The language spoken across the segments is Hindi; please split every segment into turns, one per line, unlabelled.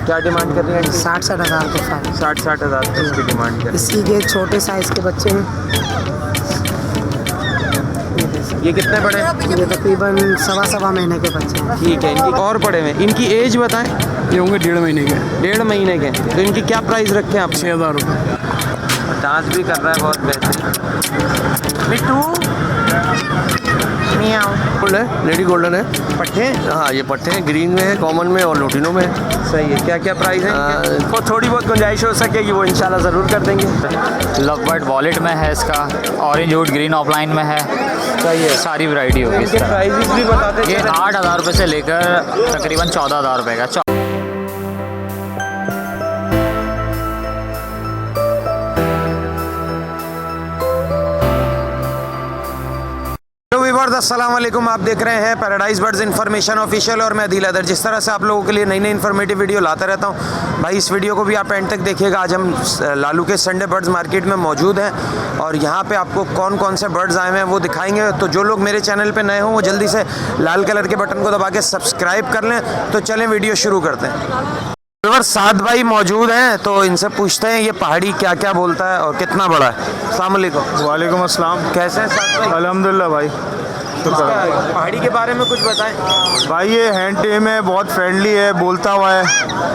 क्या डिमांड कर रही है?
60-60 हज़ार के साथ।
60-60 हज़ार इसकी डिमांड कर।
इसी के छोटे साइज़ के बच्चे हैं।
ये कितने बड़े हैं?
ये तकरीबन सवा महीने के बच्चे हैं।
ठीक है। इनकी और बड़े में इनकी एज बताएं।
ये होंगे 1.5 महीने के।
1.5 महीने के। तो इनकी क्या प्राइस रखे हैं आप?
6,000 रुपये।
डांस भी कर रहा है बहुत बेहतरीन। मिट्टू
गोल्ड है, लेडी गोल्डन है।
पट्टे।
हाँ, ये पट्टे हैं, ग्रीन में है, कॉमन में और लुटिनो में है।
सही है। क्या क्या प्राइस है? तो थोड़ी बहुत गुंजाइश हो सकेगी वो इंशाल्लाह ज़रूर कर देंगे।
लवबर्ड वॉलेट में है इसका, ऑरेंज वुड ग्रीन ऑफलाइन में है।
सही है।
सारी वैरायटी होगी
इनके
इसका।
प्राइस भी बताते
ये 8,000 रुपये से लेकर तकरीबन 14,000 रुपये का।
अस्सलाम वालेकुम। आप देख रहे हैं पैराडाइज बर्ड्स इन्फॉर्मेशन ऑफिशियल और मैं अदील अदर। जिस तरह से आप लोगों के लिए नई नई इन्फॉर्मेटिव वीडियो लाता रहता हूं भाई, इस वीडियो को भी आप एंड तक देखिएगा। आज हम लालू के संडे बर्ड्स मार्केट में मौजूद हैं और यहां पे आपको कौन कौन से बर्ड्स आए हैं वो दिखाएंगे। तो जो लोग मेरे चैनल पे नए हों वो जल्दी से लाल कलर के बटन को दबा के सब्सक्राइब कर लें। तो चलें वीडियो शुरू करते हैं। साद भाई मौजूद हैं तो इनसे पूछते हैं ये पहाड़ी क्या क्या बोलता है और कितना बड़ा है। अस्सलाम वालेकुम।
वालेकुम अस्सलाम।
कैसे हैं साद भाई?
अल्हम्दुलिल्लाह भाई।
पहाड़ी के बारे में कुछ बताएं
भाई ये हैंड टेम है, बहुत फ्रेंडली है, बोलता हुआ है।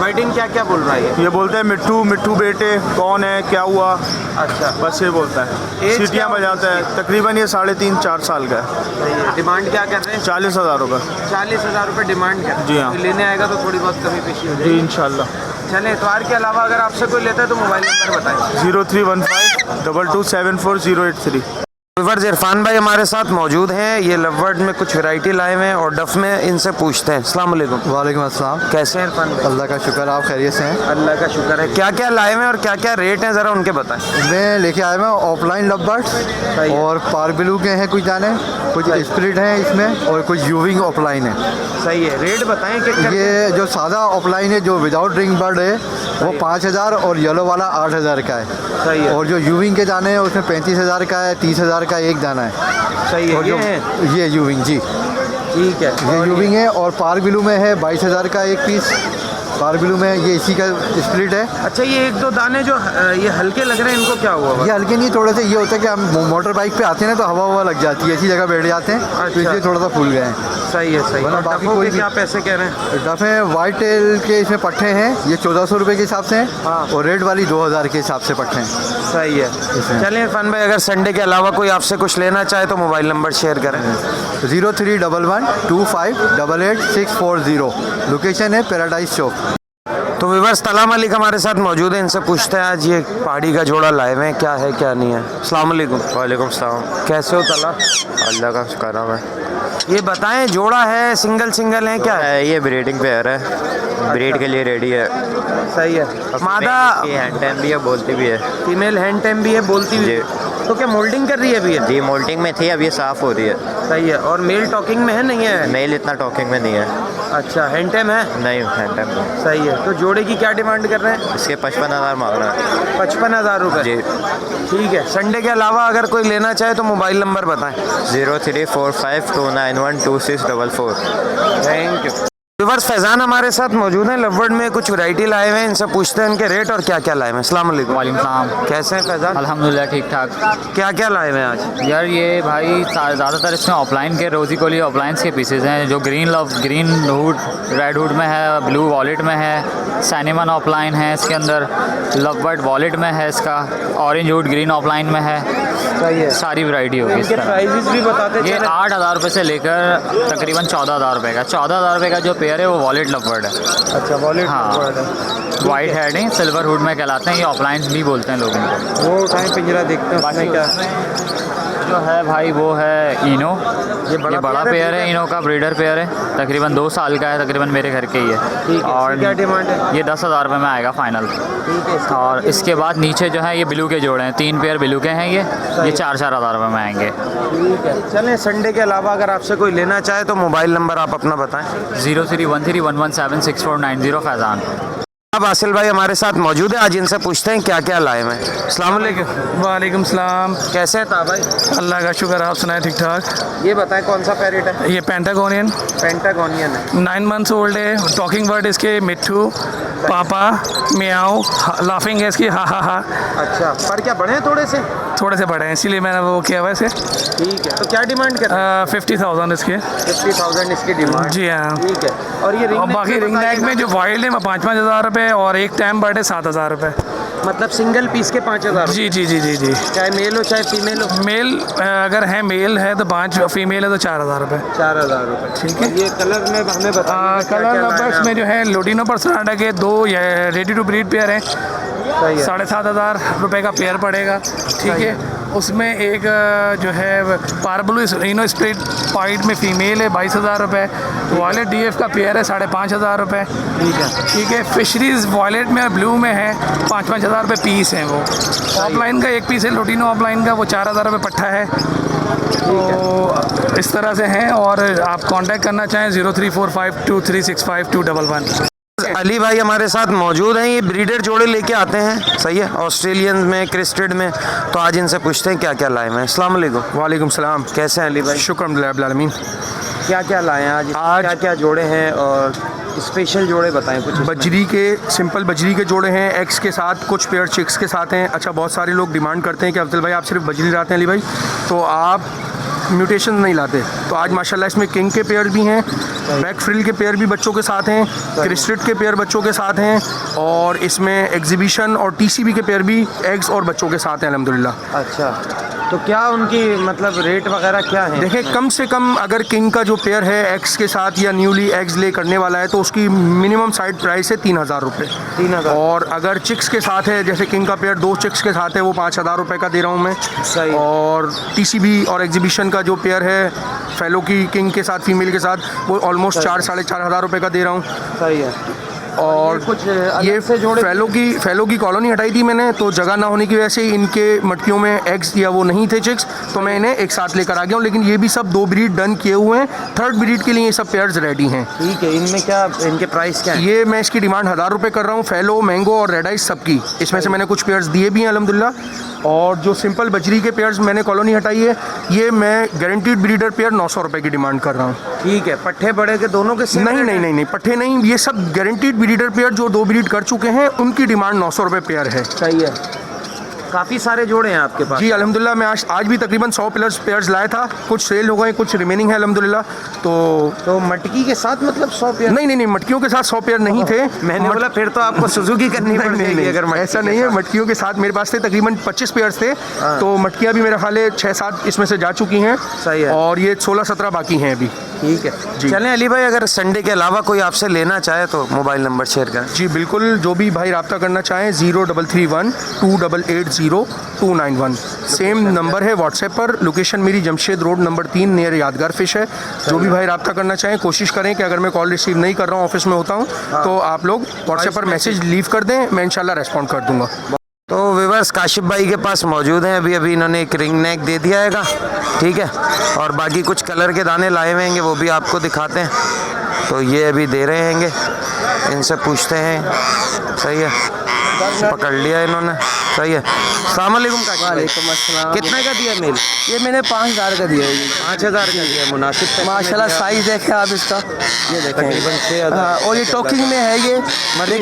वर्डिंग क्या क्या बोल रहा है?
ये बोलता है मिट्टू मिट्टू बेटे, कौन है, क्या हुआ।
अच्छा,
बस ये बोलता है, सीटियाँ बजाता है। तकरीबन ये 3.5-4 साल का है।
डिमांड क्या कर रहे हैं?
40,000 रुपये।
40,000 रुपये डिमांड कर।
जी हाँ।
लेने आएगा तो थोड़ी बहुत कमी पेशी हो
जी
जाएगी
इंशाल्लाह।
चले इतवार के अलावा अगर आपसे कोई लेता है तो मोबाइल नंबर बताएं।
0315 2274
व्यूअर्स, इरफान भाई हमारे साथ मौजूद हैं। ये लवबर्ड में कुछ वैरायटी लाए हुए हैं और डफ में इनसे पूछते हैं। अस्सलाम वालेकुम।
वालेकुम अस्सलाम।
कैसे हैं इरफान भाई?
अल्लाह का शुक्र, आप खैरियत से हैं?
अल्लाह का शुक्र है। क्या क्या लाए हुए हैं और क्या क्या रेट हैं ज़रा उनके बताएं।
मैं लेके आया हूँ ऑफलाइन लवबर्ड्स और पार ब्लू के हैं कुछ दाने, कुछ स्प्लिट हैं इसमें और कुछ यूविंग ऑफलाइन है।
सही है। रेट बताएं कि
ये जो सादा ऑफलाइन है जो विदाउट रिंग बर्ड है वो 5,000 और येलो वाला 8,000 का है।
सही है।
और जो यूविंग के दाने हैं उसमें 35,000 का है, 30,000 का एक दाना है।
सही है।
और
ये
जो
है
ये यूविंग, जी
ठीक है।
ये यूविंग है। और पार ब्लू में है 22,000 का एक पीस। पार ब्लू में ये इसी का स्प्लिट है।
अच्छा, ये एक दो दाने जो ये हल्के लग रहे हैं इनको क्या हुआ?
ये हल्के नहीं, थोड़े से ये होता है कि हम मोटर बाइक पे आते हैं ना तो हवा लग जाती है, ऐसी जगह बैठ जाते हैं।
अच्छा।
तो इसलिए थोड़ा सा फूल गए हैं।
सही है। सही
वरना
है।
बाकी
डफों
कोई
के
भी-
क्या पैसे कह रहे हैं?
डफे वाइट टेल के इसमें पट्टे हैं, ये 1,400 रुपये के हिसाब से हैं।
हाँ।
और रेड वाली 2,000 के हिसाब से पट्टे हैं।
सही है। चलिए इरफान भाई, अगर संडे के अलावा कोई आपसे कुछ लेना चाहे तो मोबाइल नंबर शेयर करें।
0311 2588 640। लोकेशन है पैराडाइज चौक।
तो व्यूअर्स, तला मलिक हमारे साथ मौजूद है। इनसे पूछते हैं आज ये पहाड़ी का जोड़ा लाए हुए हैं, क्या है क्या नहीं है। अस्सलाम वालेकुम।
वालेकुम सलाम।
कैसे हो तला?
अल्लाह का शुक्र है।
ये बताएं, जोड़ा है सिंगल है क्या है?
ये ब्रीडिंग पेयर है, ब्रीड के लिए रेडी है।
सही है। मादा
हैंड टाइम भी है, बोलती भी है।
फीमेल हैंड टाइम भी है, बोलती भी है। तो क्या मोल्डिंग कर रही है अभी?
जी मोल्टिंग में थी, अब ये साफ़ हो रही है।
सही है। और मेल टॉकिंग में है नहीं है?
मेल इतना टॉकिंग में नहीं है।
अच्छा, हैंड टाइम है?
नहीं हैंड टाइम नहीं।
सही है। तो जोड़े की क्या डिमांड कर रहे हैं?
इसके 55,000 मांग रहा है।
55,000 रुपये।
जी
ठीक है। संडे के अलावा अगर कोई लेना चाहे तो मोबाइल नंबर बताएं।
0345 291 2644।
Thank you. व्यूअर्स, फैज़ान हमारे साथ मौजूद हैं। लवबर्ड में कुछ वैरायटी लाए हुए हैं, इनसे पूछते हैं इनके रेट और क्या क्या लाए हुए हैं। अस्सलाम वालेकुम।
वालेकुम सलाम।
कैसे हैं फैज़ान?
अल्हम्दुलिल्लाह ठीक ठाक।
क्या क्या लाए हुए हैं आज?
यार ये भाई ज़्यादातर इसमें ऑफलाइन के रोजी कोली ऑफलाइंस के पीसेज हैं, जो ग्रीन हुड रेड हुड में है, ब्लू वॉलेट में है, सैनिमन ऑफलाइन है इसके अंदर, लवबर्ड वॉलेट में है इसका, ऑरेंज हुड ग्रीन ऑफलाइन में है।
सही है।
सारी वैरायटी होगी इस
इनके
तरह।
प्राइसेस भी बताते
ये
चलें।
8,000 रुपये से लेकर तकरीबन 14,000 रुपये का। 14,000 रुपये का जो पेयर है वो वॉलेट लवबर्ड है।
अच्छा, वॉलेट।
हाँ, वाइट हेड है, सिल्वर हुड में कहलाते हैं, ये ऑफलाइन भी बोलते हैं लोग इनको।
वो उठाएं पिंजरा, देखते हैं उसमें क्या
जो है भाई वो है इनो। ये बड़ा पेयर है, इनो का ब्रीडर पेयर है, तकरीबन 2 साल का है, तकरीबन मेरे घर के ही है।
ठीक है।
और
क्या डिमांड है?
ये 10,000 रुपये में आएगा फाइनल।
ठीक है।
और इसके बाद नीचे जो है ये ब्लू के जोड़े हैं, 3 पेयर ब्लू के हैं, ये 4-4 हज़ार रुपये में आएंगे।
ठीक है। चलें, संडे के अलावा अगर आपसे कोई लेना चाहे तो मोबाइल नंबर आप अपना बताएं।
0313 117 6490 फैज़ान।
अब आसिल भाई हमारे साथ मौजूद है, आज इनसे पूछते हैं क्या क्या लाए हैं। अस्सलाम वालेकुम।
वालेकुम सलाम।
कैसे है था भाई?
अल्लाह का शुक्र, आप सुनाए ठीक ठाक।
ये बताएं कौन सा पैरेट है?
ये पेंटागोनियन
पेंटागोनियन है।
9 मंथ्स ओल्ड है। टॉकिंग वर्ड इसके मिट्ठू, पापा, मियाओ, लाफिंग है इसकी हा हा हा।
अच्छा, पर क्या बड़े हैं थोड़े से?
थोड़े से बड़े हैं इसीलिए मैंने वो किया हुआ इसे।
ठीक है, तो क्या डिमांड कर रहे हैं?
50,000 इसके।
50,000 इसकी डिमांड।
जी हाँ।
ठीक है, और ये
और बाकी रिंग नेक में जो वाइल्ड है वो 5-5 हज़ार रुपये और एक टाइम बर्ड है 7,000 रुपये।
मतलब सिंगल पीस के 5,000?
जी जी जी जी जी।
चाहे मेल हो चाहे फीमेल हो?
मेल अगर है मेल है तो 5, फीमेल है तो 4,000 रुपये।
4,000 रुपये।
ठीक है।
ये कलर में हमें बताइए।
कलर नंबर्स में जो है लोटिनो पर्सनाडा के 2 रेडी टू ब्रीड पेयर हैं।
सही है।
7,500 रुपये का पेयर पड़ेगा। ठीक है। उसमें एक जो है पार्बलू इनो स्प्लिट पाइट में फ़ीमेल है 22,000 रुपये। वॉलेट DF का पेयर है 5,500 रुपये।
ठीक है।
ठीक है। फिशरीज वॉलेट में ब्लू में है 5-5 हज़ार रुपये पीस है वो। ऑफलाइन का एक पीस है लोटिनो ऑफलाइन का, वो 4,000 रुपये पट्टा है। तो इस तरह से हैं। और आप कांटेक्ट करना चाहें 03452365
अली भाई हमारे साथ मौजूद हैं, ये ब्रीडर जोड़े लेके आते हैं। सही है, ऑस्ट्रेलियन में, क्रिस्टेड में। तो आज इनसे पूछते हैं क्या क्या लाए हैं। अस्सलाम वालेकुम।
वालेकुम सलाम।
कैसे हैं अली भाई?
शुक्र अल्हम्दुलिल्लाह।
क्या क्या लाए हैं आज? क्या क्या जोड़े हैं और स्पेशल जोड़े बताएं कुछ।
बजरी के, सिंपल बजरी के जोड़े हैं एक्स के साथ, कुछ पेयर चिक्स के साथ हैं। अच्छा, बहुत सारे लोग डिमांड करते हैं कि अफजल भाई आप सिर्फ बजरी लाते हैं अली भाई, तो आप म्यूटेशन नहीं लाते। तो आज माशाल्लाह इसमें किंग के पेयर भी हैं, बैक फ्रिल के पेयर भी बच्चों के साथ हैं, क्रिस्टेड के पेयर बच्चों के साथ हैं, और इसमें एग्जीबिशन और TCB के पेयर भी एग्स और बच्चों के साथ हैं अल्हम्दुलिल्लाह।
अच्छा, तो क्या उनकी मतलब रेट वगैरह क्या है?
देखिए, कम से कम अगर किंग का जो पेयर है एक्स के साथ या न्यूली एग्स ले करने वाला है तो उसकी मिनिमम साइड प्राइस है 3,000 रुपये।
3,000।
और अगर चिक्स के साथ है, जैसे किंग का पेयर 2 चिक्स के साथ है, वो 5,000 रुपये का दे रहा हूँ मैं।
सही।
और TCB और एग्जीबिशन का जो पेयर है फेलो की किंग के साथ फीमेल के साथ, वो ऑलमोस्ट 4-4,500 हज़ार रुपये का दे रहा हूँ।
सही है।
और
कुछ
ये
से जोड़े
फेलो की कॉलोनी हटाई थी मैंने, तो जगह ना होने की वजह से इनके मटकियों में एग्स या वो नहीं थे चिक्स, तो मैं इन्हें एक साथ लेकर आ गया हूँ। लेकिन ये भी सब 2 ब्रीड डन किए हुए हैं, 3rd ब्रीड के लिए ये सब पेयर्स रेडी हैं।
ठीक है। इनमें क्या इनके प्राइस क्या है?
ये मैं इसकी डिमांड 1,000 रुपये कर रहा हूँ, फेलो, मैंगो और रेड आइस सबकी। इसमें से मैंने कुछ पेयर्स दिए भी हैं अल्हम्दुलिल्लाह। और जो सिंपल बजरी के पेयर्स मैंने कॉलोनी हटाई है, ये मैं गारंटीड ब्रीडर पेयर 900 रुपये की डिमांड कर रहा हूँ।
ठीक है। पट्ठे बड़े के दोनों के सेम?
नहीं, पट्ठे नहीं, ये सब गारंटीड ब्रीडर पेयर जो 2 ब्रीड कर चुके हैं, उनकी डिमांड 900 रुपये पेयर है।
सही है। काफ़ी सारे जोड़े हैं आपके पास?
जी अल्हम्दुलिल्लाह, मैं आज भी तकरीबन 100 प्लस पेयर्स लाया था, कुछ सेल हो गए, कुछ रिमेनिंग है अल्हम्दुलिल्लाह। तो
मटकी के साथ मतलब 100 पेयर?
नहीं, मटकियों के साथ 100 पेयर नहीं थे।
मैंने बोला फिर तो आपको सुजुकी करनी पड़ेगी। अगर
ऐसा नहीं है, मटकियों के साथ मेरे पास थे तकरीबन 25 पेयर्स थे। तो मटकियाँ भी मेरे ख्याल है 6-7 इसमें से जा चुकी हैं।
सही है।
और ये 16-17 बाकी हैं अभी।
ठीक है। चलें अली भाई, अगर संडे के अलावा कोई आपसे लेना चाहे तो मोबाइल नंबर शेयर करें।
जी बिल्कुल, जो भी भाई रब्ता करना चाहें 0331 288 291, सेम नंबर है व्हाट्सएप पर। लोकेशन मेरी जमशेद रोड नंबर 3 नियर यादगार फिश है। जो भी भाई रब्ता करना चाहें, कोशिश करें कि अगर मैं कॉल रिसीव नहीं कर रहा हूँ, ऑफिस में होता हूँ, तो आप लोग व्हाट्सएप पर मैसेज लीव कर दें, मैं इंशाल्लाह रेस्पॉन्ड कर दूँगा।
तो व्यूअर्स काशिफ भाई के पास मौजूद हैं, अभी इन्होंने एक रिंग नेक दे दिया हैगा। ठीक है। और बाकी कुछ कलर के दाने लाए हुए हैं, वो भी आपको दिखाते हैं। तो ये अभी दे रहे हैंगे, इनसे पूछते हैं। सही है, पकड़ लिया इन्होंने। सही है। अस्सलाम वालेकुम काशिफ भाई।
वालेकुम अस्सलाम।
कितने का दिया मेल?
ये मैंने 5,000 का दिया है।
5,000 का दिया, मुनासिब पैसे में
माशाल्लाह
दिया।
साइज देखें आप इसका, ये देखें।
तकरीबन 6,000।
हाँ, और ये टॉकिंग में है, ये मर्जी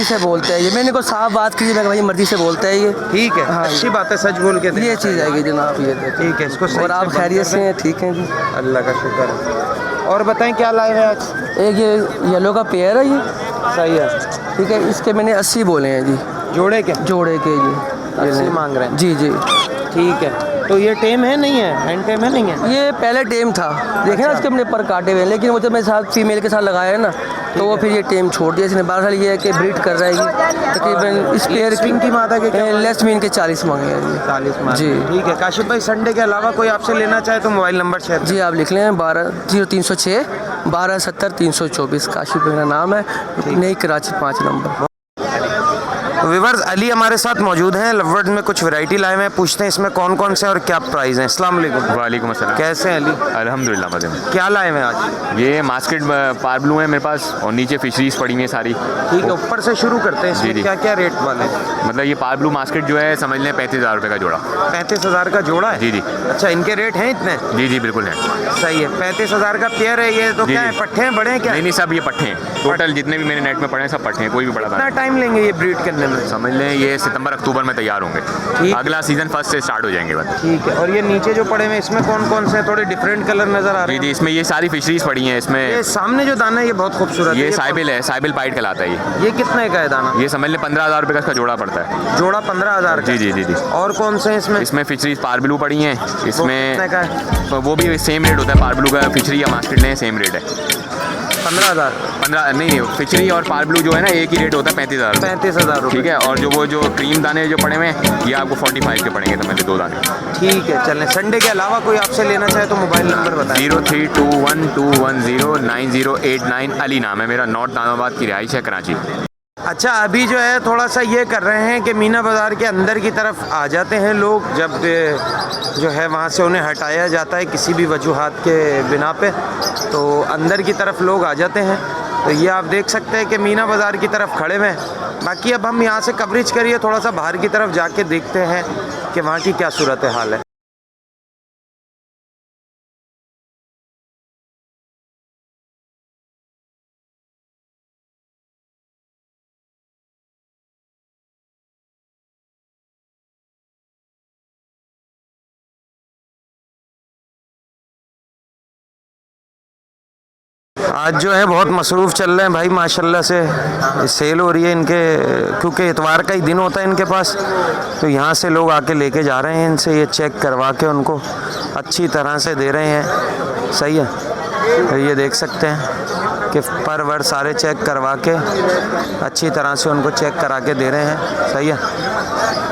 से बोलते हैं। ये मैंने को साफ बात की, मैं भाई मर्जी से बोलता है ये।
ठीक है।
हाँ,
अच्छी बात है, सच बोल के
ये चीज़ आएगी जनाब, ये देखें।
ठीक है। इसको सही
और आप
से
खैरियत
बंद
से
कर
हैं? ठीक हैं जी।
दें। अल्लाह का शुक्र है। और बताएं क्या लाए हैं आज?
एक ये येलो का पेयर है ये।
सही है।
ठीक है। इसके मैंने 80 बोले हैं जी,
जोड़े के
जोड़े के ये
80 मांग रहे हैं?
जी जी।
ठीक है। तो ये टेम है नहीं है? हैंड टेम है नहीं है?
ये पहले टेम था, देखे ना इसके अपने पर काटे हुए हैं, लेकिन वो जब मेरे साथ फीमेल के साथ लगाया है ना, तो वो फिर ये टेम छोड़ दिया इसने। 12 साल ये है कि ब्रीड कर रहा है ये। तकरीबन इस पेयर
की मादा के क्या?
लेस मीन के 40 मांगे हैं जी।
40 मांग।
जी।
ठीक है। काशिफ भाई, संडे के अलावा कोई आपसे लेना चाहे तो मोबाइल नंबर शेयर
जी आप लिख लें 0306 1270 324। काशिफ मेरा नाम है, नई कराची 5 नंबर।
व्यूअर्स अली हमारे साथ मौजूद हैं, लवबर्ड में कुछ वैरायटी लाए हुए हैं, पूछते हैं इसमें कौन कौन से और क्या प्राइस हैं। अस्सलाम वालेकुम।
वालेकुम अस्सलाम।
कैसे हैं अली?
अल्हम्दुलिल्लाह मज़े में।
क्या लाए हुए हैं आज?
ये मास्केट पार ब्लू है मेरे पास और नीचे फिशरीज पड़ी हुई है सारी।
ठीक है, ऊपर से शुरू करते हैं।
जी,
इसमें
जी।
क्या क्या रेट वाले हैं?
मतलब ये पार ब्लू मास्केट जो है समझ लें 35,000 रुपये का जोड़ा।
35,000 का जोड़ा है?
जी, जी।
अच्छा, इनके रेट हैं इतने?
जी जी बिल्कुल है।
सही है। 35,000 का पेयर है ये तो।
जी,
क्या है,
जी।
पट्टे हैं, बड़े हैं क्या?
नहीं नहीं सब ये पट्टे हैं, टोटल जितने भी मेरे नेट में पड़े हैं सब पट्टे हैं, कोई भी बड़ा
कितना
नहीं।
टाइम लेंगे ये ब्रीड करने में?
समझ लें ये सितंबर अक्टूबर में तैयार होंगे।
ठीक।
अगला सीजन फर्स्ट से स्टार्ट हो जाएंगे बस।
ठीक है। और ये नीचे जो पड़े हुए हैं इसमें कौन कौन से हैं? थोड़े डिफरेंट कलर नजर आ रहे
जी
हैं।
जी इसमें ये सारी फिशरीज पड़ी हैं।
ये
इसमें
सामने जो दाना है ये बहुत खूबसूरत है।
ये साइबिल है, साइबिल पाइट कहलाता है।
ये कितने का है दाना?
ये समझ लें 15,000 रुपये का इसका जोड़ा पड़ता है।
जोड़ा 15,000 का?
जी जी जी जी।
और कौन से हैं इसमें?
इसमें फिशरीज पार ब्लू पड़ी हैं।
कितने का है?
तो वो भी सेम रेट होता है, पार ब्लू का फिशरी या मास्केट लें सेम रेट है।
15,000?
15 नहीं फिशरी और पार ब्लू जो है ना एक ही रेट होता है 35,000 रुपये।
35,000
ठीक है। और वो जो क्रीम दाने जो पड़े हुए हैं ये आपको 45 के पड़ेंगे तो मैंने 2 दाने।
ठीक है, चलें। संडे के अलावा कोई आपसे लेना चाहे तो मोबाइल नंबर बताएं।
0321210989 अली नाम है मेरा, नॉर्थ नामाबाद की रिहाइश है कराची।
अच्छा, अभी जो है थोड़ा सा ये कर रहे हैं कि मीना बाज़ार के अंदर की तरफ आ जाते हैं लोग, जब जो है वहाँ से उन्हें हटाया जाता है किसी भी वजूहात के बिना पे, तो अंदर की तरफ लोग आ जाते हैं। तो ये आप देख सकते हैं कि मीना बाज़ार की तरफ खड़े हुए हैं। बाकी अब हम यहाँ से कवरेज करिए, थोड़ा सा बाहर की तरफ जाके देखते हैं कि वहाँ की क्या सूरत हाल है। आज जो है बहुत मसरूफ़ चल रहे हैं भाई, माशाल्लाह से सेल हो रही है इनके, क्योंकि इतवार का ही दिन होता है इनके पास, तो यहाँ से लोग आके लेके जा रहे हैं इनसे, ये चेक करवा के उनको अच्छी तरह से दे रहे हैं। सही है। तो ये देख सकते हैं कि पर वर सारे चेक करवा के अच्छी तरह से उनको चेक करा के दे रहे हैं। सही है।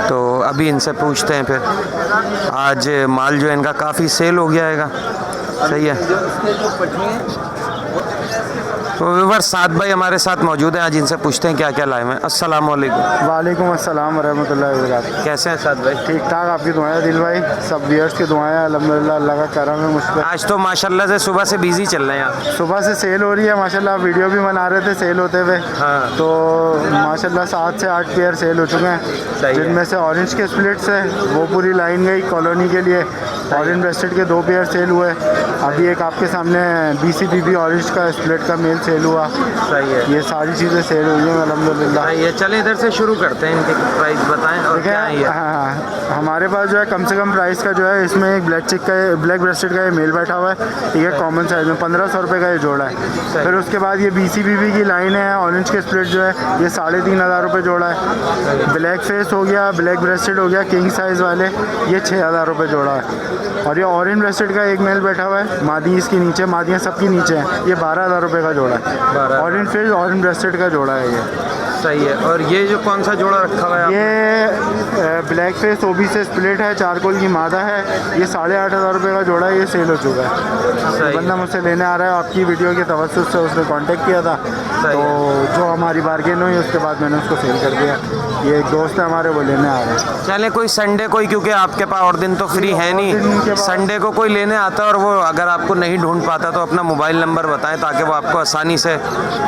तो अभी इनसे पूछते हैं फिर। आज माल जो है इनका काफ़ी सेल हो गया हैगा। सही है। तो व्यूअर्स साथ भाई हमारे साथ मौजूद हैं, आज इनसे पूछते हैं क्या क्या लाए हैं। अस्सलाम वालेकुम।
वालेकुम अस्सलाम वरहमतुल्लाहि वबरकातुहू।
कैसे हैं साथ भाई?
ठीक ठाक, आपकी दुआएं दिल भाई, सब व्यूअर्स की दुआएं अल्हम्दुलिल्लाह, अल्लाह का करम है मुझ पर।
आज तो माशाल्लाह से सुबह से बिजी चल रहे हैं आप।
सुबह से सेल हो रही है माशाल्लाह, वीडियो भी बना रहे थे सेल होते हुए।
हाँ।
तो माशाल्लाह 7 से 8 पेयर सेल हो चुके
सही
हैं,
है।
जिनमें से ऑरेंज के स्प्लिट्स है वो पूरी लाइन गई कॉलोनी के लिए। ऑरेंज ब्रेस्टेड के 2 पेयर सेल हुए। अभी एक आपके सामने BCBB ऑरेंज का स्प्लिट का मेल सेल हुआ।
सही है।
ये सारी चीज़ें सेल हुई हैं अल्हम्दुलिल्लाह।
सही है। चलें इधर से शुरू करते हैं, इनके प्राइस बताएं और
ठीक
क्या है
है।
ये?
हाँ, हमारे पास जो है कम से कम प्राइस का जो है, इसमें एक ब्लैक ब्रेस्टेड का ये मेल बैठा हुआ है। ठीक है, कॉमन साइज में 1500 रुपये का ये जोड़ा है। फिर उसके बाद ये BCBB की लाइन है, ऑरेंज के स्प्लिट जो है ये 3,500 रुपये जोड़ा है। ब्लैक फेस हो गया, ब्लैक ब्रेस्टेड हो गया किंग साइज़ वाले, ये 6,000 रुपये जोड़ा है। और ये ऑरेंज ब्रेस्टेड का एक मेल बैठा हुआ है, मादी इसके नीचे, मादियाँ सबकी नीचे हैं, ये 12,000 रुपये का जोड़ा है। ऑरेंज फेस ऑरेंज ब्रेस्टेड का जोड़ा है ये।
सही है। और ये जो कौन सा जोड़ा रखा हुआ है आपने?
ये ब्लैक फेस OB से स्प्लिट है, चारकोल की मादा है, ये 8,500 रुपये का जोड़ा है, ये सेल हो चुका है।
सही।
बंदा मुझसे लेने आ रहा है, आपकी वीडियो के तवज्जुह से उसने कांटेक्ट किया था, तो जो हमारी बार्गेन हुई उसके बाद मैंने उसको सेल कर दिया। ये एक दोस्त है हमारे, वो लेने आ रहे हैं।
चले कोई संडे कोई, क्योंकि आपके पास और दिन तो फ्री है
दिन के
नहीं,
बाद-
संडे को कोई लेने आता है और वो अगर आपको नहीं ढूंढ पाता तो अपना मोबाइल नंबर बताएं ताकि वो आपको आसानी से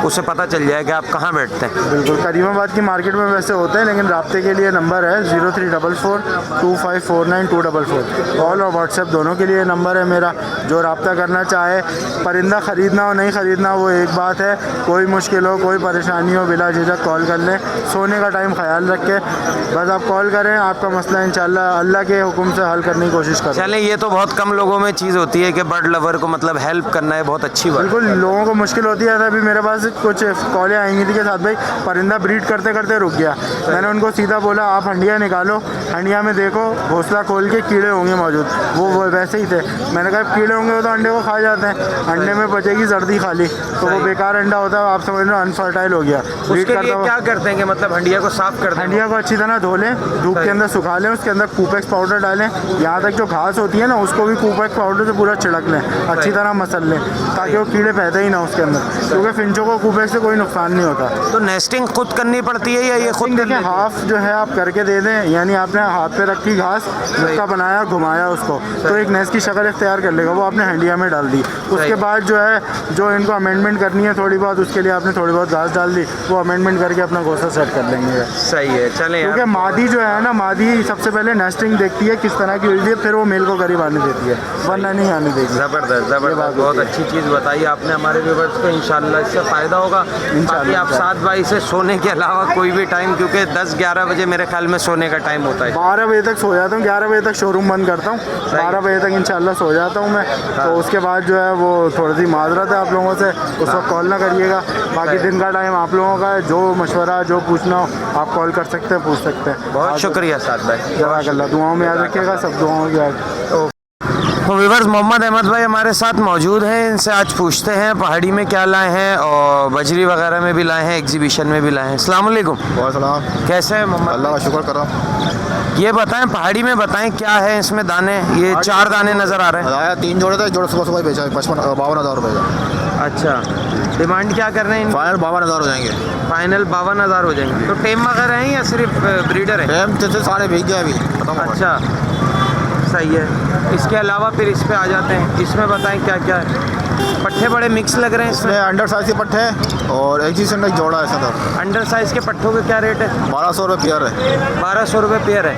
उसे पता चल जाए कि आप कहाँ बैठते हैं।
बिल्कुल, करीमाबाद की मार्केट में वैसे होते हैं, लेकिन राब्ते के लिए नंबर है 0344 2549 244। कॉल और व्हाट्सएप दोनों के लिए नंबर है मेरा। जो रब्ता करना चाहे, परिंदा ख़रीदना हो नहीं ख़रीदना वो एक बात है, कोई मुश्किल हो कोई परेशानी हो बिला झिझक कॉल कर लें। सोने का टाइम ख्याल रखें, बस आप कॉल करें, आपका मसला इंशाल्लाह अल्लाह के हुक्म से हल करने की कोशिश करें।
चले, ये तो बहुत कम लोगों में चीज़ होती है कि बर्ड लवर को मतलब हेल्प करना है, बहुत अच्छी बात।
बिल्कुल, लोगों को मुश्किल होती है। अभी मेरे पास कुछ कॉलें आएंगी थी के साथ, भाई परिंदा ब्रीड करते करते रुक गया। मैंने उनको सीधा बोला आप हंडिया निकालो, हंडिया में देखो घोंसला खोल के कीड़े होंगे मौजूद, वो वैसे ही थे। मैंने कहा कीड़े होंगे वो तो अंडे को खा जाते हैं, अंडे में बचेगी जर्दी खाली, तो वो बेकार अंडा होता है, आप समझ लो अनफर्टाइल हो गया। ब्रीड
उसके लिए
करता
क्या करते हैं कि मतलब हंडिया को साफ कर दें?
हंडिया को अच्छी तरह धो लें, धूप के अंदर सुखा लें, उसके अंदर कूपेक्स पाउडर डालें, यहाँ तक जो घास होती है ना उसको भी कूपेक्स पाउडर से पूरा छिड़क लें, अच्छी तरह मसल लें ताकि वो कीड़े पैदा ही ना उसके अंदर, क्योंकि फिंचों को कूपेक्स से कोई नुकसान नहीं होता।
तो नेस्टिंग खुद खुद करनी पड़ती है या ये खुद
देखिए हाफ जो है आप करके दे दें, यानी आपने हाथ पे रखी घास, उसका बनाया, घुमाया उसको, तो एक नेस की शक्ल इख्तियार कर लेगा, वो आपने हंडिया में डाल दी। उसके बाद जो है जो इनको अमेंडमेंट करनी है थोड़ी बहुत, उसके लिए आपने थोड़ी बहुत घास डाल दी, वो अमेंडमेंट करके अपना घोंसला सेट कर लेंगे।
सही है, चलें।
क्योंकि मादी जो है ना, मादी सबसे पहले नेस्टिंग देखती है किस तरह की हुई है, फिर वो मेल को करीब आने देती है, वरना नहीं आने देगी।
ज़बरदस्त ज़बरदस्त, बहुत अच्छी चीज़ बताई आपने हमारे व्यूवर्स को। इंशाल्लाह इससे फ़ायदा होगा। बाकी आप 7 भाई से सोने के अलावा कोई भी टाइम, क्योंकि 10-11 बजे मेरे ख्याल में सोने का टाइम होता है।
12 बजे तक सो जाता हूँ, 11 बजे तक शोरूम बंद करता हूँ, 12 बजे तक इंशाल्लाह सो जाता हूँ मैं। तो उसके बाद जो है वो थोड़ी सी माजरत है आप लोगों से, उस वक्त कॉल ना करिएगा। बाकी दिन का टाइम आप लोगों का है, जो मशवरा जो पूछना हो आप कॉल कर सकते हैं, पूछ सकते हैं।
बहुत शुक्रिया साद भाई,
जज़ाकल्लाह। दुआओं में याद रखिएगा, सब दुआओं की याद।
तो व्यूअर्स मोहम्मद अहमद भाई हमारे साथ मौजूद हैं, इनसे आज पूछते हैं पहाड़ी में क्या लाए हैं और बजरी वगैरह में भी लाए हैं, एग्जीबिशन में भी लाए हैं। अस्सलाम वालेकुम।
वालेकुम,
कैसे हैं मोहम्मद?
अल्लाह का शुक्र करो।
ये बताएं पहाड़ी में, बताएं क्या है इसमें दाने? ये 4 दाने नज़र आ रहे हैं।
आया 3 जोड़े थे, जोड़ा सुबह सुबह बेचा 52,000 रुपये का।
अच्छा, डिमांड क्या कर रहे हैं?
फाइनल 52,000 हो जाएंगे।
फाइनल 52,000 हो जाएंगे। तो टेम वगैरह हैं या सिर्फ ब्रीडर है?
टाइम से सारे भेज गए अभी, खत्म हो गए।
अच्छा, सही है। इसके अलावा फिर इस पे आ जाते हैं, इसमें बताएं क्या क्या है? पट्ठे बड़े मिक्स लग रहे हैं
इसमें
इसमें।
अंडर साइज के पट्टे हैं और एग्जीबिशन का एक जोड़ा है सर।
अंडर साइज़ के पट्ठों के क्या रेट है?
1200 रुपये पेयर है।
1200 रुपये पेयर है,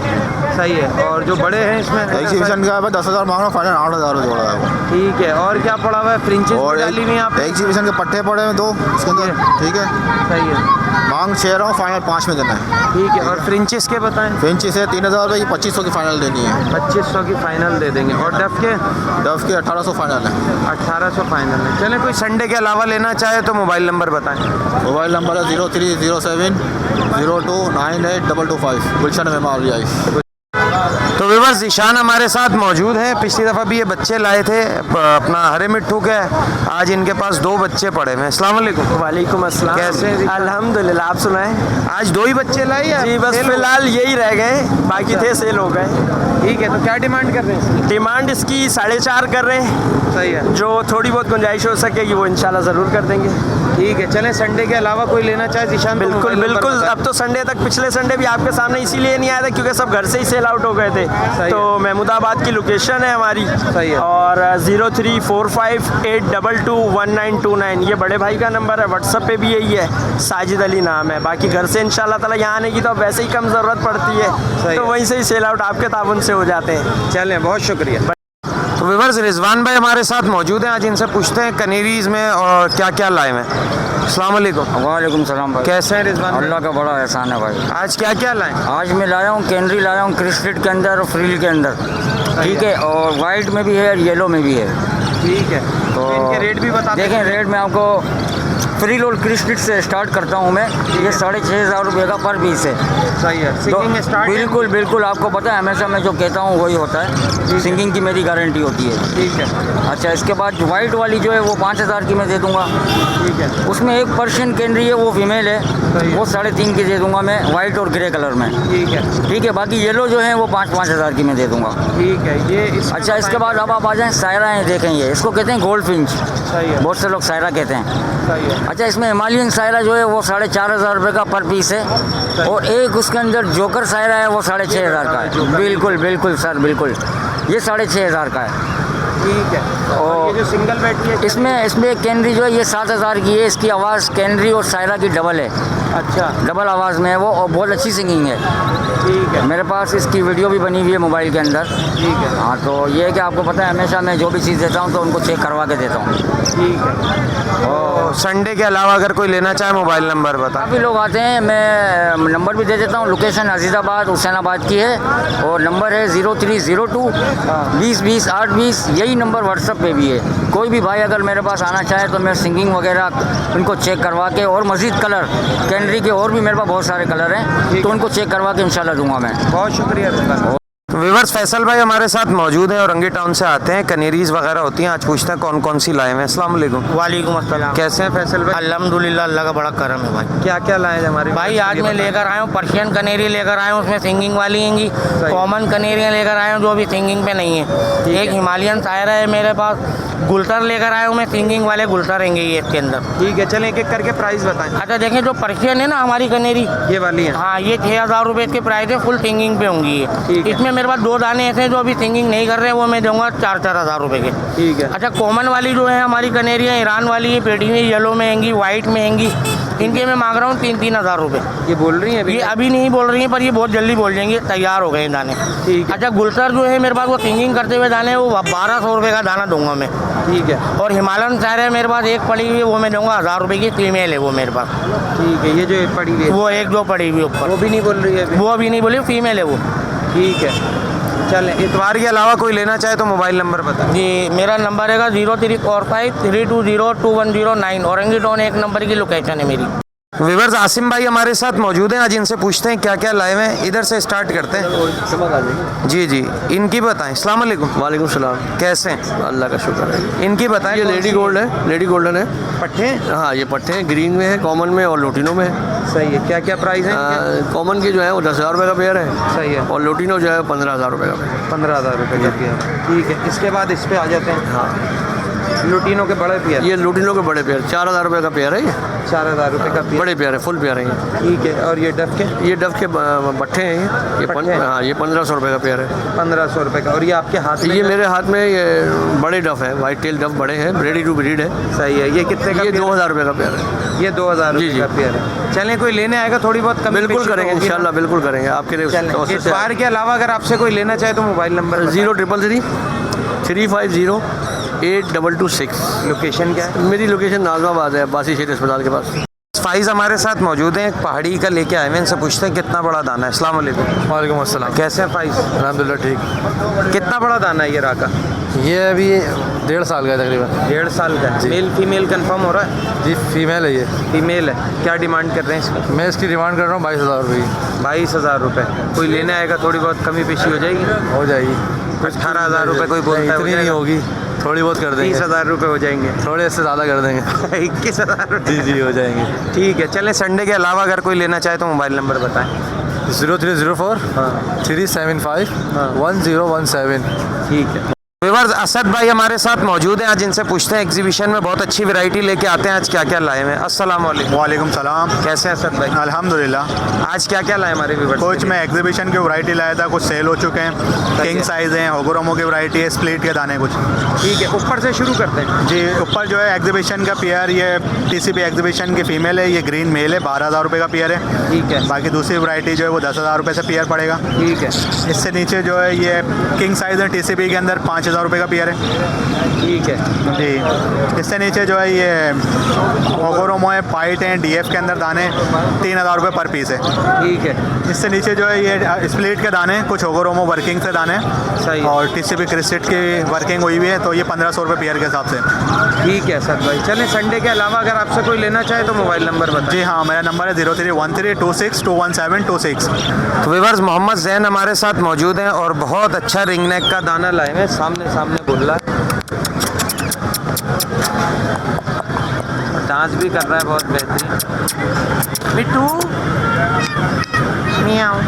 सही है। और जो बड़े हैं इसमें
एग्जीबिशन का है 10,000 मांग रहा हूँ, फाइनल 8,000 जोड़ा है वो।
ठीक है। और क्या पड़ा हुआ है? फ्रिंचेस
और
डाली हुई आप?
एग्जीबिशन के पट्टे पड़े हैं 2 इसके अंदर, ठीक है।
सही है,
मांग 6 रहा हूँ, फाइनल 5 में देना है।
ठीक है। और फ्रिंचेस के बताएं?
फ्रेंची से 3,000 रुपये की 2,500 की फाइनल देनी है।
2500 की फाइनल दे देंगे। और डफ के?
डफ के 1,800 फाइनल है।
1800 फाइनल है। चलें, कोई संडे के अलावा लेना चाहे तो मोबाइल नंबर बताएं।
मोबाइल नंबर है 0307 02 98 225, गुलशन मेमाल रियाइश।
तो व्यूअर्स ईशान हमारे साथ मौजूद हैं। पिछली दफ़ा भी ये बच्चे लाए थे अपना हरे मिट्ठू के, आज इनके पास 2 बच्चे पड़े हैं। अस्सलाम वालेकुम।
वालेकुम अस्सलाम।
कैसे हैं?
अल्हम्दुलिल्लाह, आप सुनाएं?
आज 2 ही बच्चे लाए या?
जी बस फिलहाल यही रह गए, बाकी थे सेल हो गए।
ठीक है। तो क्या डिमांड कर रहे हैं?
डिमांड इसकी 4.5 कर रहे हैं,
सही है।
जो थोड़ी बहुत गुंजाइश हो सकेगी वो इंशाल्लाह ज़रूर कर देंगे।
ठीक है। चलें, संडे के अलावा कोई लेना चाहे ईशान? तो
बिल्कुल
मोबाइल नंबर
बिल्कुल।
बताएं।
अब तो संडे तक, पिछले संडे भी आपके सामने इसीलिए नहीं आया था क्योंकि सब घर से ही सेल आउट हो गए थे। तो महमूदाबाद की लोकेशन है हमारी,
सही है।
और 0345822199 ये बड़े भाई का नंबर है। व्हाट्सएप पे भी यही है, साजिद अली नाम है। बाकी घर से इंशाल्लाह ताला यहाँ आने की तो अब वैसे ही कम ज़रूरत पड़ती है,
सही
तो
है।
वहीं से ही सेल आउट आपके ताबन से हो जाते हैं।
चलें, बहुत शुक्रिया। तो व्यूअर्स रिजवान भाई हमारे साथ मौजूद हैं, आज इनसे पूछते हैं कनेरीज में और क्या क्या लाए हैं। अस्सलाम वालेकुम।
वालेकुम सलाम भाई।
कैसे हैं रिजवान?
अल्लाह का बड़ा एहसान है भाई।
आज क्या क्या लाए?
आज मैं लाया हूँ कैनरी, लाया हूँ क्रिस्टेड के अंदर और फ्रिल के अंदर, ठीक है। और वाइट में भी है और येलो में भी है।
ठीक है। तो इनके रेट भी बता
देखें, रेट में आपको फ्रिल और क्रिस्टेड से स्टार्ट करता हूँ मैं। ये 6,500 रुपये का पर पीस है।
सही है। Singing start?
बिल्कुल बिल्कुल, आपको पता है हमेशा मैं जो कहता हूँ वही होता है, सिंगिंग की मेरी गारंटी होती है।
ठीक है।
अच्छा, इसके बाद वाइट वाली जो है वो 5,000 की मैं दे दूँगा।
ठीक है।
उसमें एक पर्शियन कैनरी है, वो फीमेल है, वो 3.5 की दे दूंगा मैं, वाइट और ग्रे कलर में।
ठीक है।
ठीक है। बाकी येलो जो है वो 5,000 की मैं दे दूंगा।
ठीक है। ये
अच्छा, इसके बाद अब आप आ जाएँ सायरा है, देखें ये इसको कहते हैं गोल्ड फिंच।
सही है।
बहुत से लोग सायरा कहते हैं।
सही है।
अच्छा, इसमें हिमालयन सायरा जो है वो 4,500 रुपये का पर पीस है, और एक उसके अंदर जोकर सायरा है वो 6,500 का है। बिल्कुल बिल्कुल सर, बिल्कुल ये 6,500 का है।
ठीक है। और ये जो सिंगल बैटरी है
इसमें कैनरी जो है ये 7,000 की है। इसकी आवाज़ कैनरी और सायरा की डबल है।
अच्छा।
डबल आवाज़ में है वो, और बहुत अच्छी सिंगिंग है।
ठीक है।
मेरे पास इसकी वीडियो भी बनी हुई है मोबाइल के अंदर।
ठीक है।
हाँ, तो ये है कि आपको पता है हमेशा मैं जो भी चीज़ देता हूँ तो उनको चेक करवा के देता हूँ।
ठीक है। और संडे के अलावा अगर कोई लेना चाहे मोबाइल नंबर बता।
काफ़ी लोग आते हैं, मैं नंबर भी दे देता हूँ। लोकेशन अजीज़ाबाद हुसैनाबाद की है, और नंबर है 0302 20 20 820। यही नंबर व्हाट्सएप पे भी है। कोई भी भाई अगर मेरे पास आना चाहे तो मैं सिंगिंग वगैरह उनको चेक करवा के, और मज़ीद कलर कैनरी के और भी मेरे पास बहुत सारे कलर हैं, तो उनको चेक करवा के इंशाल्लाह दूंगा मैं।
बहुत शुक्रिया। व्यूअर्स फैसल भाई हमारे साथ मौजूद हैं, औरंगी टाउन से आते हैं, कनेरीज वगैरह होती हैं। आज पूछते हैं कौन कौन सी लाए हैं। अस्सलाम वालेकुम।
वालेकुम अस्सलाम।
कैसे हैं फैसल भाई?
अल्हम्दुलिल्लाह, अल्लाह का बड़ा करम है भाई।
क्या क्या लाए हैं हमारे
भाई? आज मैं लेकर आया हूँ पर्शियन कनेरी लेकर आया हूँ, उसमें सिंगिंग वाली हैं। कॉमन कनेरियाँ लेकर आया हूँ जो अभी सिंगिंग पे नहीं है। एक हिमालयन सायरा है मेरे पास, गुलतर लेकर आया हूँ मैं, सिंगिंग वाले गुलतर रहेंगे ये इसके अंदर।
ठीक है, चलें एक एक करके प्राइस बताएं।
अच्छा देखें, जो पर्शियन है ना हमारी कनेरी,
ये वाली है।
हाँ ये 6,000 रुपये इसके प्राइस है, फुल सिंगिंग पे होंगी ये।
ठीक है।
इसमें मेरे पास 2 दाने ऐसे हैं जो अभी सिंगिंग नहीं कर रहे हैं, वो मैं दूंगा 4,000 रुपये के।
ठीक है।
अच्छा कॉमन वाली जो है हमारी कनेरी है, ईरान वाली है, पेटी में येलो में हैंगी, वाइट में हैंगी, इनके मैं मांग रहा हूँ 3,000 रुपये।
ये बोल रही है
ये अभी नहीं बोल रही हैं, पर ये बहुत जल्दी बोल जाएंगे, तैयार हो गए हैं दाने।
ठीक है।
अच्छा गुलतर जो है मेरे पास, वो सिंगिंग करते हुए दाने, वो 1,200 रुपये का दाना दूंगा मैं।
ठीक है।
और हिमालयन सायर है मेरे पास, एक पड़ी हुई है, वो मैं दूंगा 1,000 रुपये की, फीमेल है वो मेरे पास।
ठीक है, ये जो पड़ी हुई है
वो एक दो पड़ी हुई ऊपर,
वो भी नहीं बोल रही है अभी।
वो अभी नहीं बोली, फीमेल है वो।
ठीक है, चलें। इतवार के अलावा कोई लेना चाहे तो मोबाइल नंबर बताएं।
जी मेरा नंबर है 034532021009, औरंगी एक नंबर की लोकेशन है मेरी।
व्यूअर्स, आसिम भाई हमारे साथ मौजूद हैं, आज इनसे पूछते हैं क्या क्या लाए हुए हैं। इधर से स्टार्ट करते हैं। जी जी, इनकी बताएं। अस्सलाम वालेकुम।
वालेकुम सलाम।
कैसे हैं?
अल्लाह का शुक्र है।
इनकी बताएं।
ये लेडी गोल्ड है, लेडी गोल्डन है।
पट्टे?
हाँ ये पट्टे हैं, ग्रीन में है, कॉमन में और लोटिनो में है।
सही है। क्या क्या प्राइस है?
कॉमन के जो है वो 10,000 रुपये का पेयर है।
सही है।
और लोटिनो जो है 15,000 रुपये का पेयर।
15,000 रुपये का पेयर। ठीक है, इसके बाद इस पे आ जाते हैं।
हाँ
लुटीनों के बड़े पेयर।
ये लोटिनो के बड़े पेयर 4,000 रुपये का पेयर है। ये
4,000 रुपये का पेयर।
बड़े पेयर है, फुल पेयर है ये।
ठीक है। और ये डफ के?
ये डफ के बट्टे हैं ये
पट्टे हैं?
हाँ ये 1,500 रुपये का पेयर है।
1,500 रुपये का। और ये आपके हाथ में?
ये मेरे हाथ में ये बड़े डफ है, वाइट टेल डफ बड़े हैं, रेडी टू ब्रीड है।
सही है। ये कितने का?
ये 2,000 रुपये का पेयर है।
ये 2,000 रुपये का पेयर है। चलें, कोई लेने आएगा थोड़ी बहुत कमी
बिल्कुल करेंगे इंशाल्लाह, बिल्कुल करेंगे आपके लिए।
इस बार के अलावा अगर आपसे कोई लेना चाहे तो मोबाइल नंबर
0333 350 8226।
लोकेशन क्या है?
मेरी लोकेशन नाजमाबाद है, बासी शेर अस्पताल के पास।
फाइज हमारे साथ मौजूद हैं, एक पहाड़ी का लेके आए हैं, इनसे पूछते हैं कितना बड़ा दाना है। अस्सलाम वालेकुम।
वालेकुम अस्सलाम।
कैसे हैं फाइज?
अल्हम्दुलिल्लाह ठीक।
कितना बड़ा दाना है ये राका?
ये अभी 1.5 साल का है तकरीबन।
1.5 साल का है। मेल फीमेल कंफर्म हो रहा है?
जी फीमेल है ये।
फीमेल है। क्या डिमांड कर रहे हैं इसकी?
मैं इसकी डिमांड कर रहा हूँ 22,000 रुपये की।
22,000 रुपये। कोई लेने आएगा थोड़ी बहुत कमी पेशी हो जाएगी?
हो जाएगी।
18,000 रुपये कोई बोलता है?
इतनी नहीं होगी, थोड़ी बहुत कर देंगे।
30,000 रुपये हो जाएंगे?
थोड़े इससे ज़्यादा कर देंगे।
21,000 रुपये।
जी हो जाएंगे।
ठीक है, चलें। संडे के अलावा अगर कोई लेना चाहे तो मोबाइल नंबर बताएं।
0304 375 1017।
ठीक है। व्यूअर्स, असद भाई हमारे साथ मौजूद हैं, आज इनसे पूछते हैं एग्जीबिशन में बहुत अच्छी वैरायटी लेके आते हैं, आज क्या क्या लाए हैं। अस्सलाम वालेकुम।
वालेकुम सलाम।
कैसे हैं असद भाई?
अल्हम्दुलिल्लाह।
आज क्या क्या लाए हमारे व्यूअर्स?
कुछ मैं एग्जीबिशन की वैरायटी लाया था, कुछ सेल हो चुके हैं। किंग साइज़ हैं, होगोरोमो की वैरायटी है, स्प्लिट के दाने कुछ।
ठीक है, ऊपर से शुरू करते हैं।
जी ऊपर जो है एग्जीबिशन का पेयर, ये TCP एग्जीबिशन की फ़ीमेल है, ये ग्रीन मेल है, 12,000 रुपये का पेयर है।
ठीक है।
बाकी दूसरी वैरायटी जो है वो 10,000 रुपये से पेयर पड़ेगा।
ठीक है।
इससे नीचे जो है ये किंग साइज़ है, TCP के अंदर 5,000 रुपये का पेयर है।
ठीक है
जी। इससे नीचे जो है ये होगोरोमो है, पाइट हैं, DF के अंदर दाने 3,000 रुपये पर पीस है।
ठीक है।
इससे नीचे जो है ये स्प्लिट के दाने, कुछ होगोरोमो वर्किंग से दाने
सही।
और TCP क्रिस्टेट की वर्किंग हुई हुई है, तो ये 1,500 रुपये पेयर के हिसाब से।
ठीक है असद भाई। चलें, संडे के अलावा अगर आपसे कोई लेना चाहे तो मोबाइल नंबर बताएं।
जी हाँ, मेरा नंबर है 031326217226।
तो व्यूअर्स, मोहम्मद जैन हमारे साथ मौजूद हैं और बहुत अच्छा रिंग नेक का दाना लाए हैं, सामने बोल रहा है, डांस भी कर रहा है बहुत बेहतरीन। मिट्टू मियाओ।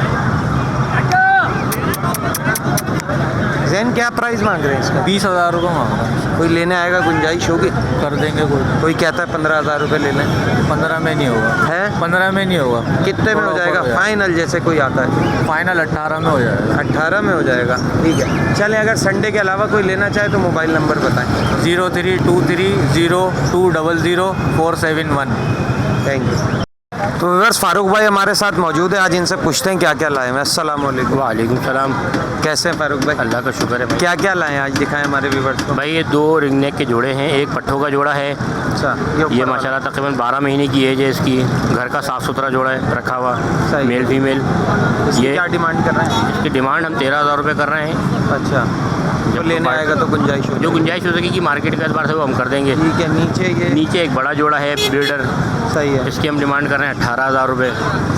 जैन क्या प्राइस मांग रहे हैं इसका?
20,000 रुपये मांग रहा है।
कोई लेने आएगा, गुंजाइश होगी?
कर देंगे।
कोई कहता है 15,000 रुपये ले लें।
15 में नहीं होगा
है?
15 में नहीं होगा।
कितने में हो जाएगा फाइनल, जैसे कोई आता है?
फाइनल 18 में हो जाएगा।
18 में हो जाएगा। ठीक है, चलें। अगर संडे के अलावा कोई लेना चाहे तो मोबाइल नंबर बताएं।
0323020471।
Thank you. तो व्यूअर्स, फारूक भाई हमारे साथ मौजूद है, आज इनसे पूछते हैं क्या क्या लाए हैं। अस्सलाम वालेकुम।
वालेकुम सलाम।
कैसे हैं फारूक भाई?
अल्लाह का शुक्र है भाई।
क्या क्या लाए हैं आज, दिखाएं हमारे व्यूअर्स को।
भाई ये 2 रिंग नेक के जोड़े हैं, एक पट्ठों का जोड़ा है।
अच्छा,
ये माशाल्लाह तकरीबन 12 महीने की एज है इसकी। घर का साफ़ सुथरा जोड़ा है रखा हुआ,
सही।
Male female.
ये क्या डिमांड कर रहे हैं?
इसकी डिमांड हम 13,000 रुपये कर रहे हैं।
अच्छा, जो लेने आएगा तो गुंजाइश हो?
जो गुंजाइश हो सकेगी मार्केट के एतबार से वो हम कर देंगे।
ठीक है। नीचे ये
नीचे एक बड़ा जोड़ा है ब्रीडर,
सही है,
इसकी हम डिमांड कर रहे हैं 18,000 रुपये।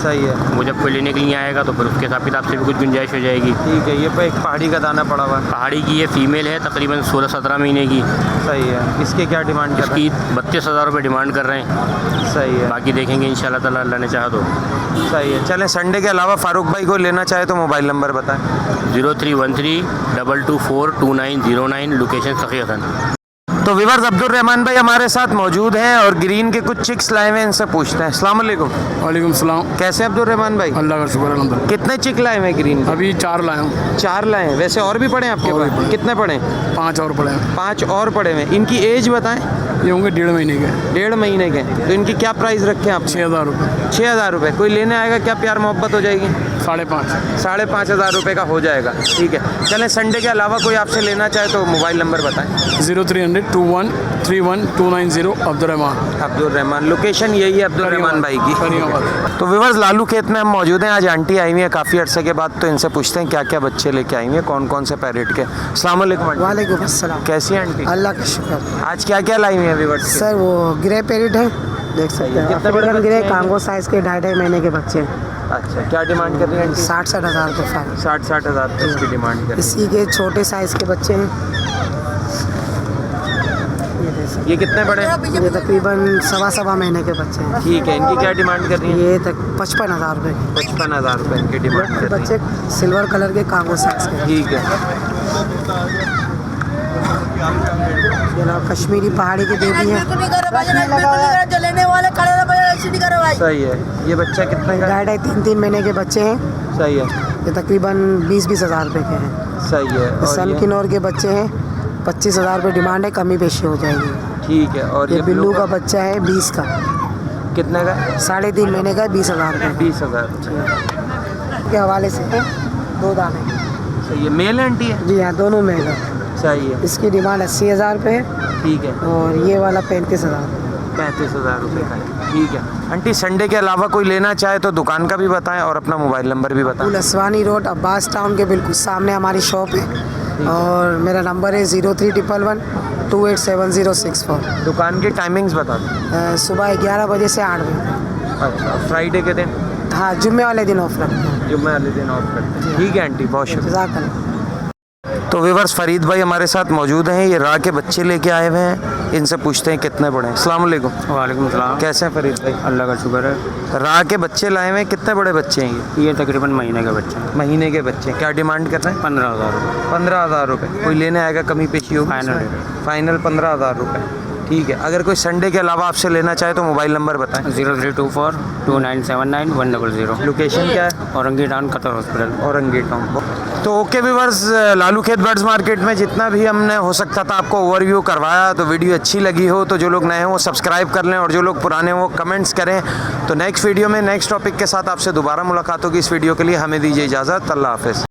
सही है।
वो जब कोई लेने के लिए आएगा तो फिर उसके हिसाब किताब से भी कुछ गुंजाइश हो जाएगी।
ठीक है। ये पे एक पहाड़ी का दाना पड़ा हुआ है,
पहाड़ी की ये फीमेल है, तकरीबन 16-17 महीने की।
सही है। इसके क्या डिमांड कर रहे
इसकी 32,000 रुपये डिमांड कर रहे हैं।
हैं? सही है।
बाकी देखेंगे इंशाल्लाह ताला, अल्लाह ने चाहा तो।
सही है। चलें, संडे के अलावा फारूक भाई को लेना चाहे तो मोबाइल नंबर बताएं।
0313 224 2909, लोकेशन सखी हसन।
तो विवर्स अब्दुल रहमान भाई हमारे साथ मौजूद हैं और ग्रीन के कुछ चिक्स लाए हुए हैं, इनसे पूछते हैं। अस्सलाम वालेकुम।
वालेकुम सलाम।
कैसे अब्दुल रहमान भाई?
अल्लाह का शुक्र है।
कितने चिक लाए हुए हैं ग्रीन के?
अभी 4 लाया हूँ।
4 लाए हैं। वैसे और भी पड़े हैं आपके पास? कितने पड़े हैं?
5 और पड़े हैं।
5 और पड़े हुए हैं। इनकी एज बताएं।
ये होंगे 1.5 महीने के।
1.5 महीने के। तो इनकी क्या प्राइस रखे हैं आप?
6,000 रुपये।
6,000 रुपये। कोई लेने आएगा क्या प्यार मोहब्बत हो जाएगी?
5,500।
5,500 रुपये का हो जाएगा। ठीक है, चलें संडे के अलावा कोई आपसे लेना चाहे तो मोबाइल नंबर बताएं।
0300 21 31 290 अब्दुल रहमान।
अब्दुल रहमान, लोकेशन यही है अब्दुल रहमान भाई की।
करीमाबाद।
तो विवर्स लालू खेत में हम मौजूद हैं। आज आंटी आई हुई है काफ़ी अरसे के बाद, तो इनसे पूछते हैं क्या क्या बच्चे लेके आई हुई हैं, कौन कौन से पैरेट के। अस्सलाम वालेकुम आंटी।
वालेकुम अस्सलाम।
कैसी हैं आंटी?
अल्लाह का शुक्र।
आज क्या क्या लाई हुई हैं विवर्स के?
सर वो ग्रे पेरिट है, देख सकते हैं।
कितने बड़े
अफ्रीकन
बच्चे
ग्रे
हैं?
कांगो साइज़ के 2.5 महीने के बच्चे हैं।
अच्छा, क्या डिमांड कर रही हैं आंटी?
60-60 हज़ार के फाइल।
60-60 हज़ार तक की डिमांड कर रही
इसी के छोटे साइज़ के बच्चे हैं।
हैं। ये कितने बड़े हैं?
ये तकरीबन 1.25 महीने के बच्चे हैं।
ठीक है, इनकी क्या डिमांड कर रही हैं?
ये तक 55,000 रुपये।
55,000 रुपये इनकी डिमांड कर रही
बच्चे सिल्वर कलर के कांगो साइज़ के।
हैं। ठीक है,
ये अलावा कश्मीरी पहाड़ी के बेबी हैं।
सही है। ये बच्चा कितने का?
2.5-3 महीने के बच्चे हैं।
सही है,
ये तकरीबन 20-20 हज़ार रुपये के हैं।
सही है। और
सन
ये-
किन्नौर के बच्चे हैं, 25,000 रुपये डिमांड है, कमी पेशी हो जाएगी।
ठीक है। और
ये बिल्लू का बच्चा है 20 का,
कितने का?
3.5 महीने का है, 20,000 रुपये
20,000।
के हवाले से है। 2 दाने।
सही है। मेल आंटी है?
जी हाँ, दोनों में है।
सही है।
इसकी डिमांड 80,000 रुपये है
ठीक है,
और ये वाला 35,000।
35,000 रुपये का है। ठीक है आंटी, संडे के अलावा कोई लेना चाहे तो दुकान का भी बताएं और अपना मोबाइल नंबर भी बताएं।
लसवानी रोड अब्बास टाउन के बिल्कुल सामने हमारी शॉप है और मेरा नंबर है 0311 287064।
दुकान की टाइमिंग्स बता दें।
सुबह 11 बजे से 8 बजे।
अच्छा, फ्राइडे के दिन?
हाँ, जुम्मे वाले दिन ऑफ रखते हैं।
जुम्मे वाले दिन ऑफ करते हैं। ठीक है आंटी, बहुत शुक्रिया।
जज़ाकल्लाह।
तो विवर्स फरीद भाई हमारे साथ मौजूद हैं। ये राह के बच्चे लेके आए हुए हैं, इनसे पूछते हैं कितने बड़े हैं। अस्सलाम वालेकुम।
वालेकुम सलाम।
कैसे हैं फरीद भाई?
अल्लाह का शुक्र है।
राह के बच्चे लाए हुए हैं, कितने बड़े बच्चे हैं
ये तकरीबन महीने का बच्चा है।
महीने के बच्चे? क्या डिमांड कर रहे हैं?
15,000 रुपये।
15,000 रुपये। कोई लेने आएगा कमी पेशी होगी?
फाइनल।
फाइनल 15,000 रुपये। ठीक है, अगर कोई संडे के अलावा आपसे लेना चाहे तो मोबाइल नंबर बताएं।
0324 2979 100।
लोकेशन क्या है?
Orangi town Qatar hospital.
Orangi town. तो ओके व्यूअर्स, लालू खेत बर्ड्स मार्केट में जितना भी हमने हो सकता था आपको ओवरव्यू करवाया। तो वीडियो अच्छी लगी हो तो जो लोग नए हैं वो सब्सक्राइब कर लें और जो लोग पुराने हैं वो कमेंट्स करें। तो नेक्स्ट वीडियो में नेक्स्ट टॉपिक के साथ आपसे दोबारा मुलाकात होगी। इस वीडियो के लिए हमें दीजिए इजाज़त। अल्लाह हाफ़िज़।